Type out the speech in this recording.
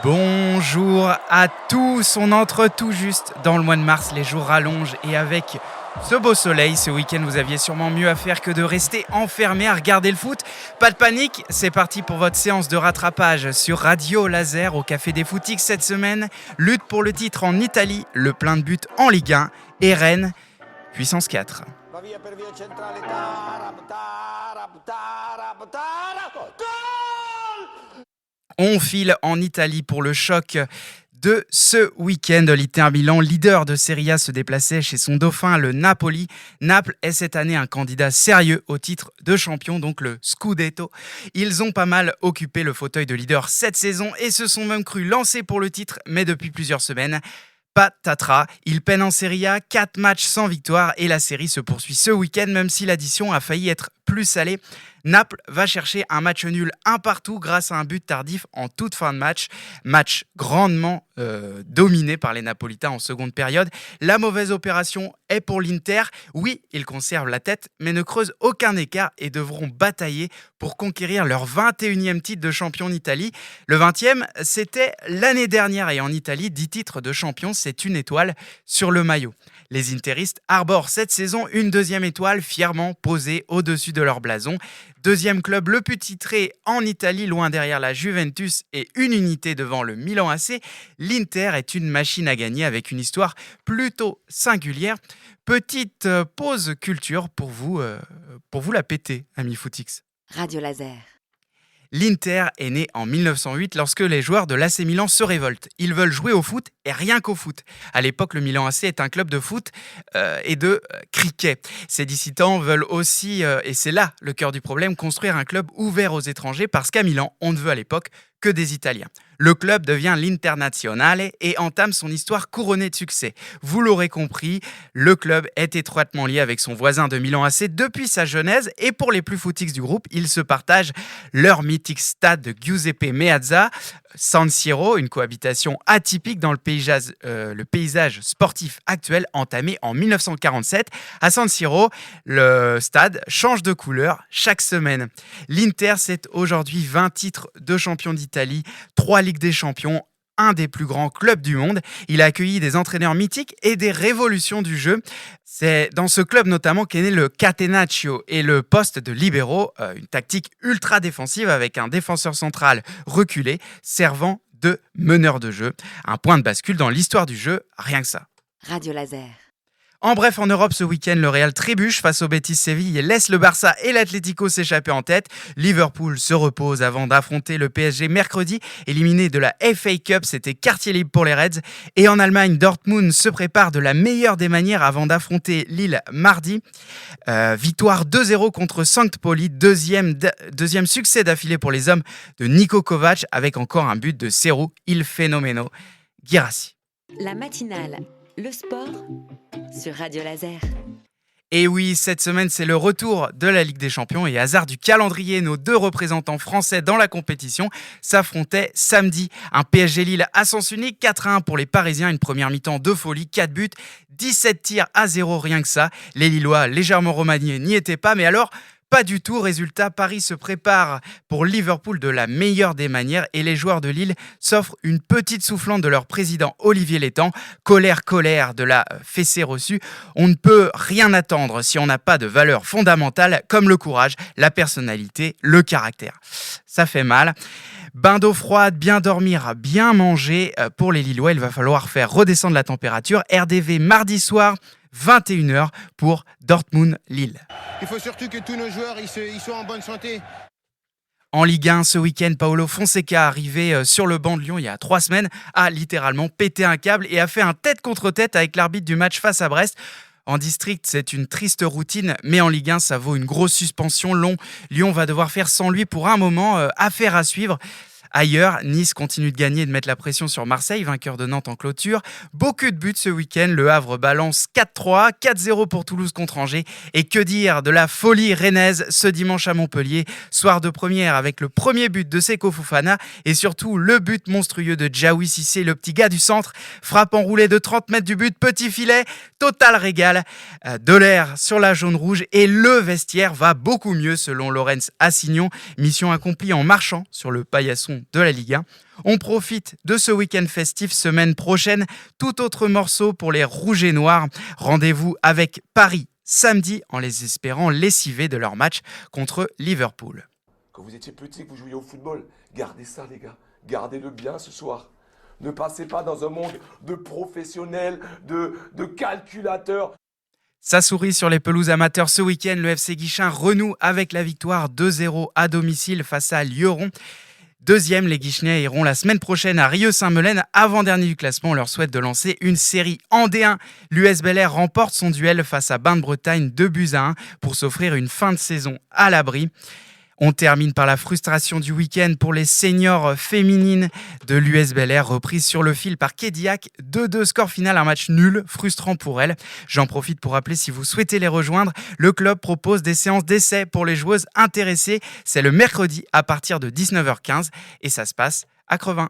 Bonjour à tous, on entre tout juste dans le mois de mars, les jours rallongent et avec ce beau soleil, ce week-end vous aviez sûrement mieux à faire que de rester enfermé à regarder le foot. Pas de panique, c'est parti pour votre séance de rattrapage sur Radio Laser au Café des Footix cette semaine. Lutte pour le titre en Italie, le plein de buts en Ligue 1 et Rennes, puissance 4. On file en Italie pour le choc de ce week-end. L'Inter Milan, leader de Serie A, se déplaçait chez son dauphin, le Napoli. Naples est cette année un candidat sérieux au titre de champion, donc le Scudetto. Ils ont pas mal occupé le fauteuil de leader cette saison et se sont même cru lancés pour le titre, mais depuis plusieurs semaines, patatras, ils peinent en Serie A, 4 matchs sans victoire et la série se poursuit ce week-end, même si l'addition a failli être plus salée. Naples va chercher un match nul un partout grâce à un but tardif en toute fin de match. Match grandement dominé par les Napolitains en seconde période. La mauvaise opération est pour l'Inter. Oui, ils conservent la tête, mais ne creusent aucun écart et devront batailler pour conquérir leur 21e titre de champion d'Italie. Le 20e, c'était l'année dernière et en Italie, 10 titres de champion, c'est une étoile sur le maillot. Les interistes arborent cette saison une deuxième étoile fièrement posée au-dessus de leur blason. Deuxième club le plus titré en Italie, loin derrière la Juventus et une unité devant le Milan AC, l'Inter est une machine à gagner avec une histoire plutôt singulière. Petite pause culture pour vous la péter, amis Footix. Radio Laser. L'Inter est né en 1908 lorsque les joueurs de l'AC Milan se révoltent. Ils veulent jouer au foot et rien qu'au foot. À l'époque, le Milan AC est un club de foot et de cricket. Ces dissidents veulent aussi, et c'est là le cœur du problème, construire un club ouvert aux étrangers parce qu'à Milan, on ne veut à l'époque que des Italiens. Le club devient l'Internazionale et entame son histoire couronnée de succès. Vous l'aurez compris, le club est étroitement lié avec son voisin de Milan AC depuis sa genèse et pour les plus footix du groupe, ils se partagent leur mythique stade de Giuseppe Meazza, San Siro, une cohabitation atypique dans le paysage sportif actuel entamé en 1947. À San Siro, le stade change de couleur chaque semaine. L'Inter, c'est aujourd'hui 20 titres de champion d'Italie, 3 Ligues des Champions, un des plus grands clubs du monde. Il a accueilli des entraîneurs mythiques et des révolutions du jeu. C'est dans ce club notamment qu'est né le catenaccio et le poste de libero, une tactique ultra défensive avec un défenseur central reculé servant de meneur de jeu. Un point de bascule dans l'histoire du jeu, rien que ça. Radio Laser. En bref, en Europe, ce week-end, le Real trébuche face au Betis Séville et laisse le Barça et l'Atlético s'échapper en tête. Liverpool se repose avant d'affronter le PSG mercredi. Éliminé de la FA Cup, c'était quartier libre pour les Reds. Et en Allemagne, Dortmund se prépare de la meilleure des manières avant d'affronter Lille mardi. Victoire 2-0 contre St. Pauli, deuxième succès d'affilée pour les hommes de Niko Kovac avec encore un but de Serhou Il Fenomeno Guirassy. La matinale, le sport sur Radio Laser. Et oui, cette semaine, c'est le retour de la Ligue des Champions et hasard du calendrier, nos 2 représentants français dans la compétition s'affrontaient samedi. Un PSG Lille à sens unique, 4-1 pour les Parisiens, une première mi-temps de folie, 4 buts, 17 tirs à 0, rien que ça. Les Lillois, légèrement remaniés, n'y étaient pas, mais alors... Pas du tout. Résultat, Paris se prépare pour Liverpool de la meilleure des manières et les joueurs de Lille s'offrent une petite soufflante de leur président Olivier Létang. Colère de la fessée reçue. On ne peut rien attendre si on n'a pas de valeurs fondamentales comme le courage, la personnalité, le caractère. Ça fait mal. Bain d'eau froide, bien dormir, bien manger. Pour les Lillois, il va falloir faire redescendre la température. RDV mardi soir, 21h pour Dortmund-Lille. Il faut surtout que tous nos joueurs ils soient en bonne santé. En Ligue 1, ce week-end, Paolo Fonseca, arrivé sur le banc de Lyon il y a 3 semaines, a littéralement pété un câble et a fait un tête contre tête avec l'arbitre du match face à Brest. En district, c'est une triste routine, mais en Ligue 1, ça vaut une grosse suspension. Lyon va devoir faire sans lui pour un moment, affaire à suivre. Ailleurs, Nice continue de gagner et de mettre la pression sur Marseille, vainqueur de Nantes en clôture. Beaucoup de buts ce week-end, le Havre balance 4-3, 4-0 pour Toulouse contre Angers. Et que dire de la folie rennaise ce dimanche à Montpellier, soir de première avec le premier but de Seko Fofana et surtout le but monstrueux de Djaoui Cissé, le petit gars du centre, frappe enroulée de 30 mètres du but, petit filet, total régal, de l'air sur la jaune-rouge et le vestiaire va beaucoup mieux selon Laurence Assignon. Mission accomplie en marchant sur le paillasson de la Ligue 1. On profite de ce week-end festif. Semaine prochaine, tout autre morceau pour les Rouges et Noirs. Rendez-vous avec Paris samedi en les espérant lessivés de leur match contre Liverpool. Quand vous étiez petit, que vous jouiez au football, gardez ça les gars, gardez-le bien ce soir. Ne passez pas dans un monde de professionnels, de calculateurs. Ça sourit sur les pelouses amateurs ce week-end. Le FC Guichin renoue avec la victoire 2-0 à domicile face à Lioron. Deuxième, les Guichenais iront la semaine prochaine à Rieux-Saint-Melaine, avant-dernier du classement. On leur souhaite de lancer une série en D1. L'US Bel-Air remporte son duel face à Bain-de-Bretagne 2-1 pour s'offrir une fin de saison à l'abri. On termine par la frustration du week-end pour les seniors féminines de l'US Bel-Air, reprise sur le fil par Kédiac. 2-2 score final, un match nul, frustrant pour elles. J'en profite pour rappeler, si vous souhaitez les rejoindre, le club propose des séances d'essai pour les joueuses intéressées. C'est le mercredi à partir de 19h15 et ça se passe à Crevin.